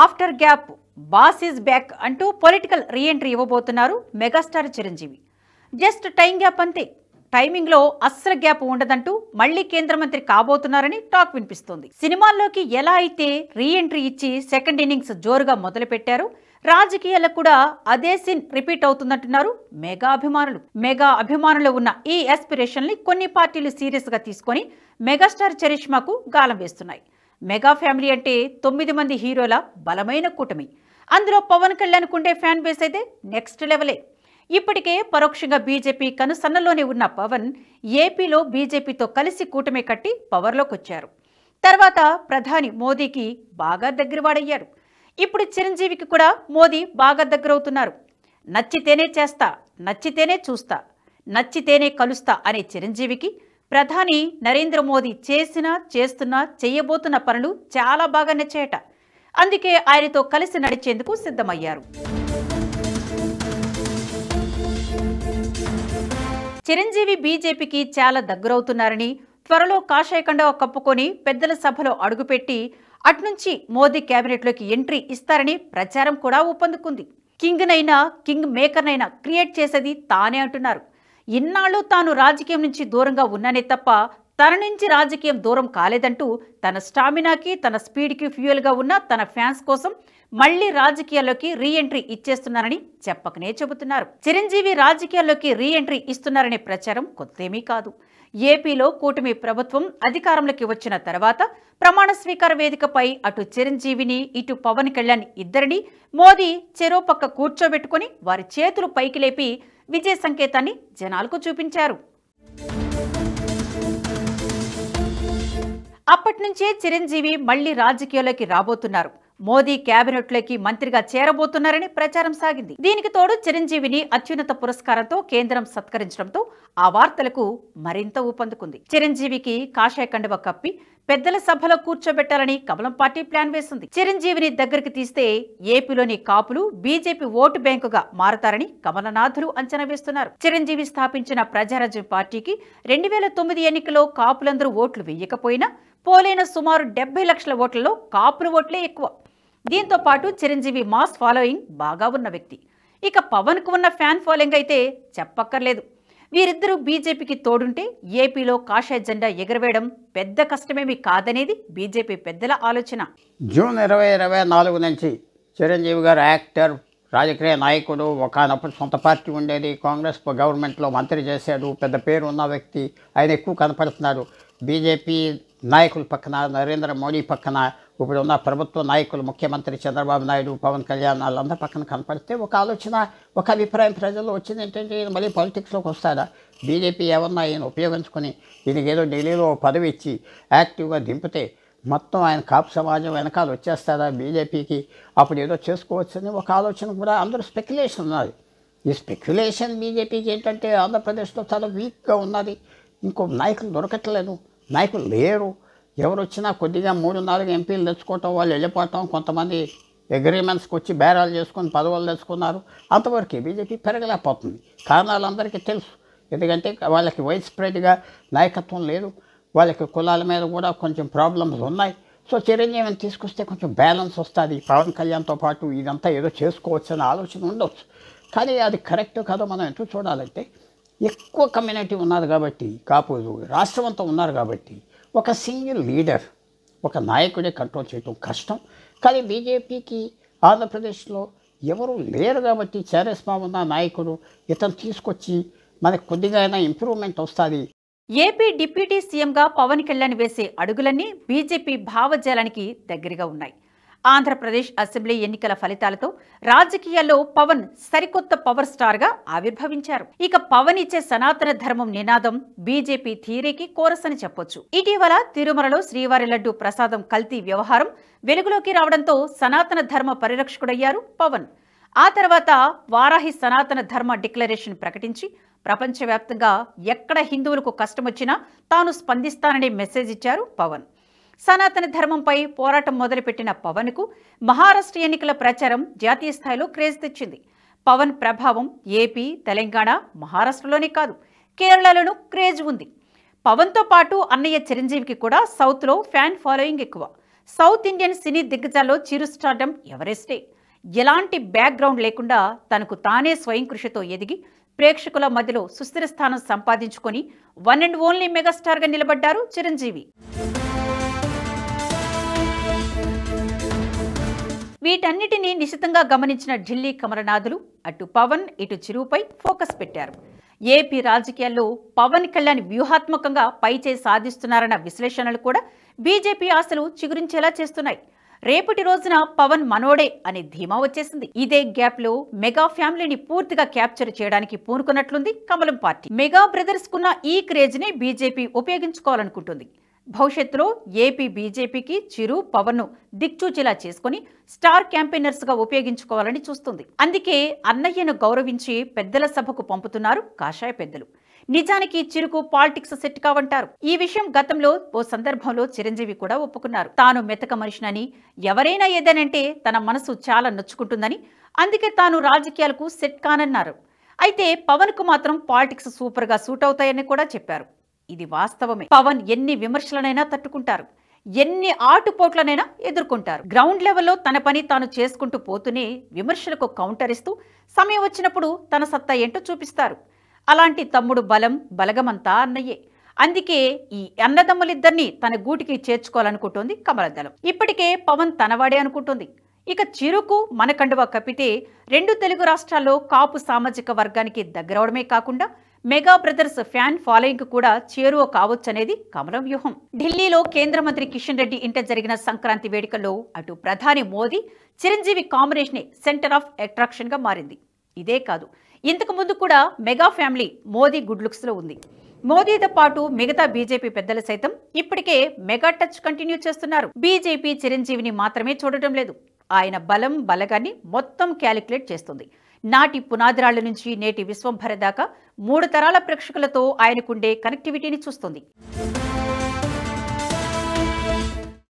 After gap boss is back అంటూ political reentry ఇవ్వబోతున్నారు megastar Chiranjeevi. Just time gap అంతే. టైమింగ్లో అస్సలు గ్యాప్ ఉండదంటూ మళ్లీ కేంద్ర మంత్రి కాబోతున్నారని టాక్ వినిపిస్తోంది. సినిమాల్లోకి ఎలా అయితే రీఎంట్రీ ఇచ్చి సెకండ్ ఇన్నింగ్స్ జోరుగా మొదలుపెట్టారు, రాజకీయాలకు కూడా అదే సీన్ రిపీట్ అవుతుందంటున్నారు మెగా అభిమానులు ఉన్న ఈ ఆస్పిరేషన్ ని కొన్ని పార్టీలు సీరియస్ గా తీసుకొని మెగాస్టార్ చరిష్మాకు గాలం వేస్తున్నాయి. మెగా ఫ్యామిలీ అంటే 9 మంది హీరోల బలమైన కూటమి. అందులో పవన్ కళ్యాణ్ కుండే ఫ్యాన్ బేస్ అయితే నెక్స్ట్ లెవెలే. ఇప్పటికే పరోక్షంగా బీజేపీ కనుసన్నల్లోనే ఉన్న పవన్ ఏపీలో బీజేపీతో కలిసి కూటమి కట్టి పవర్లోకి వచ్చారు. తర్వాత ప్రధాని మోదీకి బాగా దగ్గరవాడయ్యారు. ఇప్పుడు చిరంజీవికి కూడా మోదీ బాగా దగ్గరవుతున్నారు. నచ్చితేనే చేస్తా, నచ్చితేనే చూస్తా, నచ్చితేనే కలుస్తా అనే చిరంజీవికి ప్రధాని నరేంద్ర మోదీ చేస్తున్న చేయబోతున్న పనులు చాలా బాగా నచ్చాయట. అందుకే ఆయనతో కలిసి నడిచేందుకు సిద్ధమయ్యారు. చిరంజీవి బీజేపీకి చాలా దగ్గరవుతున్నారని, త్వరలో కాషాయ కండువా కప్పుకొని పెద్దల సభలో అడుగుపెట్టి అట్నుంచి మోదీ కేబినెట్లోకి ఎంట్రీ ఇస్తారని ప్రచారం కూడా ఊపందుకుంది. కింగ్ మేకర్నైనా క్రియేట్ చేసేది తానే అంటున్నారు. ఇన్నాళ్ళు తాను రాజకీయం నుంచి దూరంగా ఉన్నానే తప్ప తన నుంచి రాజకీయం దూరం కాలేదంటూ తన స్టామినాకి తన స్పీడ్కి ఫ్యూయల్గా ఉన్న తన ఫ్యాన్స్ కోసం మళ్లీ రాజకీయాల్లోకి రీఎంట్రీ ఇచ్చేస్తున్నారని చెప్పకనే చెబుతున్నారు. చిరంజీవి రాజకీయాల్లోకి రీఎంట్రీ ఇస్తున్నారనే ప్రచారం కొత్తేమీ కాదు. ఏపీలో కూటమి ప్రభుత్వం అధికారంలోకి వచ్చిన తర్వాత ప్రమాణ స్వీకార వేదికపై అటు చిరంజీవిని ఇటు పవన్ కళ్యాణ్ ఇద్దరిని మోదీ చెరో పక్క కూర్చోబెట్టుకుని వారి చేతులు పైకి లేపి విజయ సంకేతాన్ని జనాలకు చూపించారు. అప్పటినుంచే చిరంజీవి మళ్లీ రాజకీయాల్లోకి రాబోతున్నారు. మోదీ కేబినెట్లోకి మంత్రిగా చేరబోతున్నారని ప్రచారం సాగింది. దీనికి తోడు చిరంజీవిని అత్యున్నత పురస్కారంతో కేంద్రం సత్కరించడంతో ఆ వార్తలకు మరింత ఊపందుకుంది. చిరంజీవికి కాషాయ కండువా కప్పి పెద్దల సభలో కూర్చోబెట్టాలని కమలం పార్టీ ప్లాన్ వేసింది. చిరంజీవిని దగ్గరికి తీస్తే ఏపీలోని కాపులు బీజేపీ ఓటు బ్యాంకుగా మారతారని కమలనాథులు అంచనా వేస్తున్నారు. చిరంజీవి స్థాపించిన ప్రజారాజ్యం పార్టీకి 2009 ఎన్నికల్లో కాపులందరూ ఓట్లు వేయకపోయినా పోలైన సుమారు 70 లక్షల ఓట్లలో కాపుల ఓట్లే ఎక్కువ. దీంతో పాటు చిరంజీవి మాస్ ఫాలోయింగ్ బాగా ఉన్న వ్యక్తి. ఇక పవన్ కు ఉన్న ఫ్యాన్ ఫాలోయింగ్ అయితే చెప్పక్కర్లేదు. వీరిద్దరూ బీజేపీకి తోడుంటే ఏపీలో కాషాయ జెండా ఎగరవేయడం పెద్ద కష్టమేమీ కాదనేది బీజేపీ పెద్దల ఆలోచన. జూన్ 2024 నుంచి చిరంజీవి గారు యాక్టర్, రాజకీయ నాయకుడు. ఒకనప్పుడు సొంత పార్టీ ఉండేది, కాంగ్రెస్ గవర్నమెంట్లో మంత్రి చేశాడు, పెద్ద పేరు ఉన్న వ్యక్తి. ఆయన ఎక్కువ కనపడుతున్నారు బీజేపీ నాయకుల పక్కన, నరేంద్ర మోడీ పక్కన, ఇప్పుడు ఉన్న ప్రభుత్వ నాయకులు, ముఖ్యమంత్రి చంద్రబాబు నాయుడు, పవన్ కళ్యాణ్ వాళ్ళందరి పక్కన కనపడితే ఒక ఆలోచన, ఒక అభిప్రాయం ప్రజల్లో వచ్చింది ఏంటంటే ఈయన మళ్ళీ పాలిటిక్స్లోకి వస్తాడా, బీజేపీ ఏమన్నా ఈయన ఉపయోగించుకొని ఈయనకి ఏదో ఢిల్లీలో పదవి ఇచ్చి యాక్టివ్గా దింపితే మొత్తం ఆయన కాపు సమాజం వెనకాల వచ్చేస్తాడా బీజేపీకి, అప్పుడు ఏదో చేసుకోవచ్చని ఒక ఆలోచన కూడా అందరూ స్పెక్యులేషన్ ఉన్నది. ఈ స్పెక్యులేషన్ బీజేపీకి ఏంటంటే ఆంధ్రప్రదేశ్లో చాలా వీక్గా ఉన్నది. ఇంకో నాయకులు దొరకట్లేదు, నాయకులు లేరు. ఎవరు వచ్చినా కొద్దిగా 3-4 ఎంపీలు తెచ్చుకోవటం, వాళ్ళు వెళ్ళిపోవటం, కొంతమంది అగ్రిమెంట్స్కి వచ్చి బేరాలు చేసుకొని పదవులు తెచ్చుకున్నారు. అంతవరకు బీజేపీ పెరగలేకపోతుంది. కారణాలు అందరికీ తెలుసు. ఎందుకంటే వాళ్ళకి వైడ్ స్ప్రెడ్గా నాయకత్వం లేదు, వాళ్ళకి కులాల మీద కూడా కొంచెం ప్రాబ్లమ్స్ ఉన్నాయి. సో చిరంజీవిని తీసుకొస్తే కొంచెం బ్యాలెన్స్ వస్తుంది, పవన్ కళ్యాణ్తో పాటు ఇదంతా ఏదో చేసుకోవచ్చు అనే ఆలోచన ఉండవచ్చు. కానీ అది కరెక్ట్ కాదో మనం ఎటు చూడాలంటే ఎక్కువ కమ్యూనిటీ ఉన్నారు కాబట్టి, కాపులు రాష్ట్రం అంతా ఉన్నారు కాబట్టి ఒక సింగిల్ లీడర్, ఒక నాయకుడే కంట్రోల్ చేయడం కష్టం. కానీ బీజేపీకి ఆంధ్రప్రదేశ్లో ఎవరు లేరు కాబట్టి చారిస్మా ఉన్న నాయకుడు ఇతను తీసుకొచ్చి మనకు కొద్దిగా అయినా ఇంప్రూవ్మెంట్ వస్తుంది. ఏపీ డిప్యూటీ సీఎంగా పవన్ కళ్యాణ్ వేసే అడుగులన్నీ బీజేపీ భావజాలానికి దగ్గరగా ఉన్నాయి. ఆంధ్రప్రదేశ్ అసెంబ్లీ ఎన్నికల ఫలితాలతో రాజకీయాల్లో పవన్ సరికొత్త పవర్ స్టార్ గా ఆవిర్భవించారు. ఇక పవన్ ఇచ్చే సనాతన ధర్మం నినాదం బీజేపీ థియరీకి కోరస్ అని చెప్పొచ్చు. ఇటీవల తిరుమలలో శ్రీవారి లడ్డు ప్రసాదం కల్తీ వ్యవహారం వెలుగులోకి రావడంతో సనాతన ధర్మ పరిరక్షకుడయ్యారు పవన్. ఆ తర్వాత వారాహి సనాతన ధర్మ డిక్లరేషన్ ప్రకటించి ప్రపంచవ్యాప్తంగా ఎక్కడ హిందువులకు కష్టమొచ్చినా తాను స్పందిస్తాననే మెసేజ్ ఇచ్చారు పవన్. సనాతన ధర్మంపై పోరాటం మొదలుపెట్టిన పవన్కు మహారాష్ట్ర ఎన్నికల ప్రచారం జాతీయ స్థాయిలో క్రేజ్ తెచ్చింది. పవన్ ప్రభావం ఏపీ, తెలంగాణ, మహారాష్ట్రలోనే కాదు కేరళలోనూ క్రేజ్ ఉంది. పవన్తో పాటు అన్నయ్య చిరంజీవికి కూడా సౌత్లో ఫ్యాన్ ఫాలోయింగ్ ఎక్కువ. సౌత్ ఇండియన్ సినీ దిగ్గజాల్లో చిరు స్టార్డమ్ ఎవరెస్టే. ఎలాంటి బ్యాక్గ్రౌండ్ లేకుండా తనకు తానే స్వయం కృషితో ఎదిగి ప్రేక్షకుల మధ్యలో సుస్థిర స్థానం సంపాదించుకొని వన్ అండ్ ఓన్లీ మెగాస్టార్గా నిలబడ్డారు చిరంజీవి. వీటన్నిటినీ నిశితంగా గమనించిన ఢిల్లీ కమలనాథులు అటు పవన్ ఇటు చిరుపై ఫోకస్ పెట్టారు. ఏపీ రాజకీయాల్లో పవన్ కళ్యాణ్ వ్యూహాత్మకంగా పైచేయి సాధిస్తున్నారన్న విశ్లేషణలు కూడా బీజేపీ ఆశలు చిగురించేలా చేస్తున్నాయి. రేపటి రోజున పవన్ మనోడే అనే ధీమా వచ్చేసింది. ఇదే గ్యాప్ లో మెగా ఫ్యామిలీని పూర్తిగా క్యాప్చర్ చేయడానికి పూనుకున్నట్లుంది కమలం పార్టీ. మెగా బ్రదర్స్ కున్న ఈ క్రేజ్ ని బీజేపీ ఉపయోగించుకోవాలనుకుంటుంది. భవిష్యత్తులో ఏపీ బీజేపీకి చిరు పవన్ ను దిక్చూచేలా చేసుకుని స్టార్ క్యాంపెయినర్స్ గా ఉపయోగించుకోవాలని చూస్తుంది. అందుకే అన్నయ్యను గౌరవించి పెద్దల సభకు పంపుతున్నారు కాషాయ పెద్దలు. నిజానికి చిరుకు పాలిటిక్స్ సెట్ కావంటారు. ఈ విషయం గతంలో ఓ సందర్భంలో చిరంజీవి కూడా ఒప్పుకున్నారు. తాను మెతక మనిషినని, ఎవరైనా ఏదనంటే తన మనసు చాలా నొచ్చుకుంటుందని, అందుకే తాను రాజకీయాలకు సెట్ కానన్నారు. అయితే పవన్ కు మాత్రం పాలిటిక్స్ సూపర్ గా సూట్ అవుతాయని కూడా చెప్పారు. ఇది వాస్తవమే. పవన్ ఎన్ని విమర్శలనైనా తట్టుకుంటారు, ఎన్ని ఆటుపోట్లనైనా ఎదుర్కొంటారు. గ్రౌండ్ లెవెల్లో తన పని తాను చేసుకుంటూ పోతూనే విమర్శలకు కౌంటర్ ఇస్తూ సమయం వచ్చినప్పుడు తన సత్తా ఏంటో చూపిస్తారు. అలాంటి తమ్ముడు బలగమంతా అన్నయ్యే. అందుకే ఈ అన్నదమ్ములిద్దరినీ తన గూటికి చేర్చుకోవాలనుకుంటోంది కమలదళం. ఇప్పటికే పవన్ తనవాడే అనుకుంటుంది. ఇక చిరుకు మనకండువా కప్పితే 2 తెలుగు రాష్ట్రాల్లో కాపు సామాజిక వర్గానికి దగ్గరవడమే కాకుండా మెగా బ్రదర్స్ ఫ్యాన్ ఫాలోయింగ్ కూడా చేరువ కావచ్చనేది కమలం వ్యూహం. ఢిల్లీలో కేంద్ర మంత్రి కిషన్ రెడ్డి ఇంట జరిగిన సంక్రాంతి వేడుకల్లో అటు ప్రధాని Modi Chiranjeevi combination centre of attraction గా మారింది. ఇదే కాదు, ఇంతకు ముందు కూడా mega family Modi good looks లో ఉంది. మోదీతో పాటు మిగతా బీజేపీ పెద్దలు సైతం ఇప్పటికే మెగా టచ్ కంటిన్యూ చేస్తున్నారు. బీజేపీ చిరంజీవిని మాత్రమే చూడటం లేదు, ఆయన బలగాన్ని మొత్తం క్యాలిక్యులేట్ చేస్తుంది. నాటి పునాదిరాళ్ల నుంచి నేటి విశ్వంభర దాకా 3 తరాల ప్రేక్షకులతో ఆయనకుండే కనెక్టివిటీని చూస్తుంది.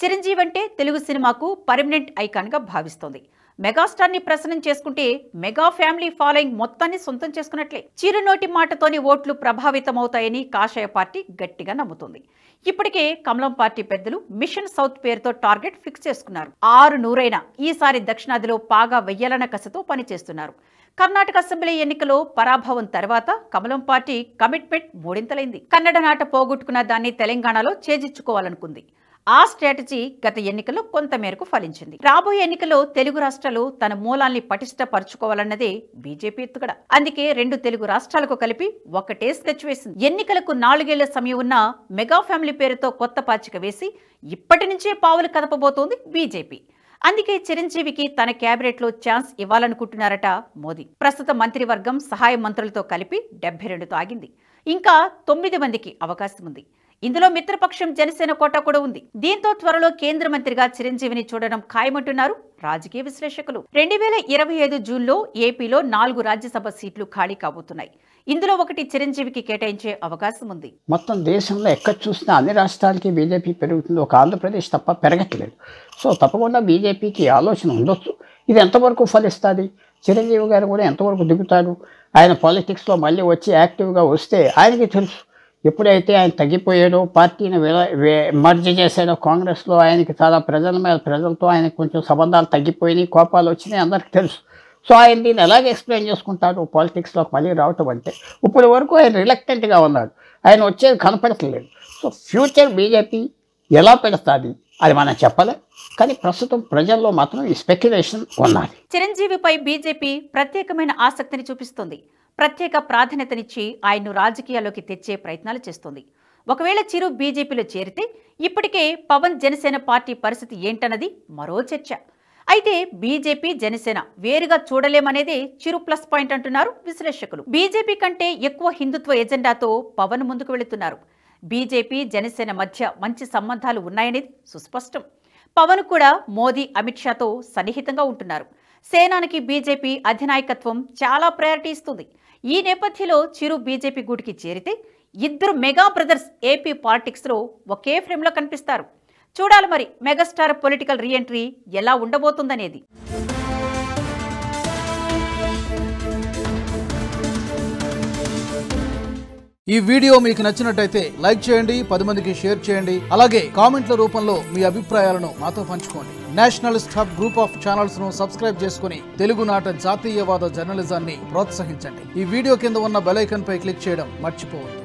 చిరంజీవి అంటే తెలుగు సినిమాకు పర్మనెంట్ ఐకాన్ గా భావిస్తోంది. మెగాస్టార్ ని ప్రసన్నం చేసుకుంటే మెగా ఫ్యామిలీ ఫాలోయింగ్ మొత్తాన్ని సొంతం చేసుకున్నట్లే. చిరునోటి మాటతోని ఓట్లు ప్రభావితమవుతాయని కాషాయ పార్టీ గట్టిగా నమ్ముతుంది. ఇప్పటికే కమలం పార్టీ పెద్దలు మిషన్ సౌత్ పేరుతో టార్గెట్ ఫిక్స్ చేసుకున్నారు. 600 ఈసారి దక్షిణాదిలో పాగా వెయ్యాలన్న కసతో పనిచేస్తున్నారు. కర్ణాటక అసెంబ్లీ ఎన్నికలో పరాభవం తర్వాత కమలం పార్టీ కమిట్మెంట్ మూడింతలైంది. కన్నడ నాట పోగొట్టుకున్న దాన్ని తెలంగాణలో చేజిచ్చుకోవాలనుకుంది. ఆ స్ట్రాటజీ గత ఎన్నికల్లో కొంతమేరకు ఫలించింది. రాబోయే ఎన్నికల్లో తెలుగు రాష్ట్రాలు తన మూలాల్ని పటిష్టపరచుకోవాలన్నదే బీజేపీ ఎత్తుగడ. అందుకే 2 తెలుగు రాష్ట్రాలకు కలిపి ఒకటే స్కెచ్ వేసింది. ఎన్నికలకు 4 ఏళ్ల సమయం ఉన్న మెగా ఫ్యామిలీ పేరుతో కొత్త పాచిక వేసి ఇప్పటి నుంచే పావులు కదపబోతోంది బీజేపీ. అందుకే చిరంజీవికి తన క్యాబినెట్ లో ఛాన్స్ ఇవ్వాలనుకుంటున్నారట మోదీ. ప్రస్తుత మంత్రివర్గం సహాయ మంత్రులతో కలిపి 72తో ఆగింది. ఇంకా 9 మందికి అవకాశం ఉంది. ఇందులో మిత్రపక్షం జనసేన కోటా కూడా ఉంది. దీంతో త్వరలో కేంద్ర మంత్రిగా చిరంజీవిని చూడడం ఖాయమంటున్నారు రాజకీయ విశ్లేషకులు. 2025 జూన్లో ఏపీలో 4 రాజ్యసభ సీట్లు ఖాళీ కాబోతున్నాయి. ఇందులో ఒకటి చిరంజీవికి కేటాయించే అవకాశం ఉంది. మొత్తం దేశంలో ఎక్కడ చూసినా అన్ని రాష్ట్రాలకి బీజేపీ పెరుగుతుంది, ఒక ఆంధ్రప్రదేశ్ తప్ప పెరగట్లేదు. సో తప్పకుండా బీజేపీకి ఆలోచన ఉండొచ్చు. ఇది ఎంతవరకు ఫలిస్తుంది, చిరంజీవి గారు కూడా ఎంతవరకు దిగుతారు, ఆయన పాలిటిక్స్లో మళ్ళీ వచ్చి యాక్టివ్గా వస్తే ఆయనకి తెలుసు. ఎప్పుడైతే ఆయన తగ్గిపోయాడో, పార్టీని మర్జ్ చేశాడో కాంగ్రెస్లో, ఆయనకి చాలా ప్రజలతో ఆయనకు కొంచెం సంబంధాలు తగ్గిపోయినాయి, కోపాలు వచ్చినాయి, అందరికీ తెలుసు. సో ఆయన దీన్ని ఎలాగ ఎక్స్ప్లెయిన్ చేసుకుంటారు పాలిటిక్స్లోకి మళ్ళీ రావటం అంటే. ఇప్పటి వరకు ఆయన రిలక్టెంట్గా ఉన్నాడు, ఆయన వచ్చేది కనపడట్లేదు. సో ఫ్యూచర్ బీజేపీ ఎలా పెడతాది అది మనం చెప్పలే, కానీ ప్రస్తుతం ప్రజల్లో మాత్రం ఈ స్పెక్యులేషన్ ఉన్నది. చిరంజీవిపై బీజేపీ ప్రత్యేకమైన ఆసక్తిని చూపిస్తుంది. ప్రత్యేక ప్రాధాన్యతనిచ్చి ఆయన్ను రాజకీయాల్లోకి తెచ్చే ప్రయత్నాలు చేస్తోంది. ఒకవేళ చిరు బీజేపీలో చేరితే ఇప్పటికే పవన్ జనసేన పార్టీ పరిస్థితి ఏంటన్నది మరో చర్చ. అయితే బీజేపీ జనసేన వేరుగా చూడలేమనేదే చిరు ప్లస్ పాయింట్ అంటున్నారు విశ్లేషకులు. బీజేపీ కంటే ఎక్కువ హిందుత్వ ఎజెండాతో పవన్ ముందుకు వెళుతున్నారు. బీజేపీ జనసేన మధ్య మంచి సంబంధాలు ఉన్నాయనేది సుస్పష్టం. పవన్ కూడా మోదీ అమిత్ షాతో సన్నిహితంగా ఉంటున్నారు. సేనానికి బీజేపీ అధినాయకత్వం చాలా ప్రయారిటీ ఇస్తుంది. ఈ నేపథ్యంలో చిరు బీజేపీ గూటికి చేరితే ఇద్దరు మెగా బ్రదర్స్ ఏపీ పాలిటిక్స్లో ఒకే ఫ్రేమ్లో కనిపిస్తారు. చూడాలి మరి మెగాస్టార్ పొలిటికల్ రీఎంట్రీ ఎలా ఉండబోతుందనేది. ఈ వీడియో మీకు నచ్చినట్టయితే లైక్ చేయండి, 10 మందికి షేర్ చేయండి. అలాగే కామెంట్ల రూపంలో మీ అభిప్రాయాలను మాతో పంచుకోండి. Nationalist hub group of channels ను సబ్స్క్రైబ్ చేసుకుని తెలుగునాట జాతీయవాద జర్నలిజాన్ని ప్రోత్సహించండి. ఈ వీడియో కింద ఉన్న బెల్ ఐకాన్ పై క్లిక్ చేయడం మర్చిపోవద్దు.